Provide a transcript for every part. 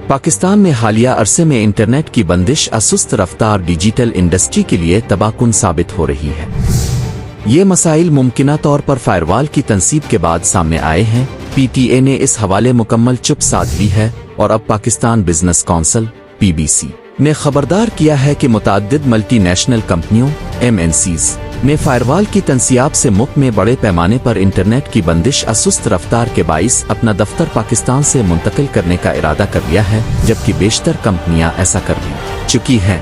پاکستان میں حالیہ عرصے میں انٹرنیٹ کی بندش اسست رفتار ڈیجیٹل انڈسٹری کے لیے تباہ کن ثابت ہو رہی ہے۔ یہ مسائل ممکنہ طور پر فائر وال کی تنصیب کے بعد سامنے آئے ہیں۔ پی ٹی اے نے اس حوالے مکمل چپ سادھ لی ہے اور اب پاکستان بزنس کونسل (PBC) نے خبردار کیا ہے کہ متعدد ملٹی نیشنل کمپنیوں (MNCs) نے فائر وال کی تنصیاب سے ملک میں بڑے پیمانے پر انٹرنیٹ کی بندش اسست رفتار کے باعث اپنا دفتر پاکستان سے منتقل کرنے کا ارادہ کر لیا ہے، جبکہ بیشتر کمپنیاں ایسا کر بھی چکی ہیں۔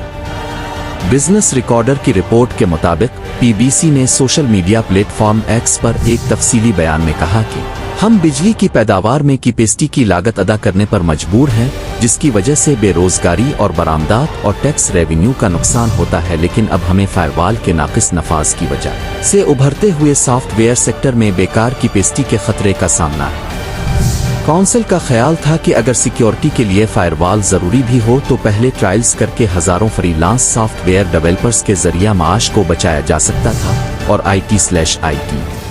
بزنس ریکارڈر کی رپورٹ کے مطابق PBC نے social media platform X پر ایک تفصیلی بیان میں کہا کہ ہم بجلی کی پیداوار میں کیپیسٹی کی لاگت ادا کرنے پر مجبور ہیں، جس کی وجہ سے بے روزگاری اور برآمدات اور ٹیکس ریونیو کا نقصان ہوتا ہے، لیکن اب ہمیں فائر وال کے ناقص نفاذ کی وجہ سے ابھرتے ہوئے سافٹ ویئر سیکٹر میں بیکار کیپیسٹی کے خطرے کا سامنا ہے۔ کونسل کا خیال تھا کہ اگر سیکیورٹی کے لیے فائر وال ضروری بھی ہو تو پہلے ٹرائلز کر کے ہزاروں free lance soft where developers کے ذریعہ معاش کو بچایا جا سکتا تھا اور IT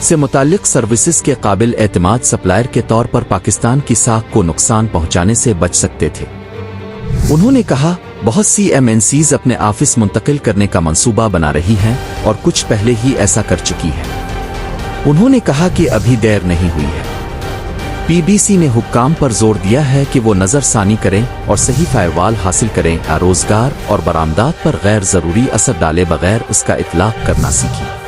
سے متعلق سروسز کے قابل اعتماد سپلائر کے طور پر پاکستان کی ساکھ کو نقصان پہنچانے سے بچ سکتے تھے۔ انہوں نے کہا بہت سی MNCs اپنے آفس منتقل کرنے کا منصوبہ بنا رہی ہیں اور کچھ پہلے ہی ایسا کر چکی ہیں۔ انہوں نے کہا کہ ابھی دیر نہیں ہوئی ہے۔ PBC نے حکام پر زور دیا ہے کہ وہ نظر ثانی کریں اور صحیح فائر وال حاصل کریں، روزگار اور برآمدات پر غیر ضروری اثر ڈالے بغیر اس کا اطلاق کرنا سیکھیں۔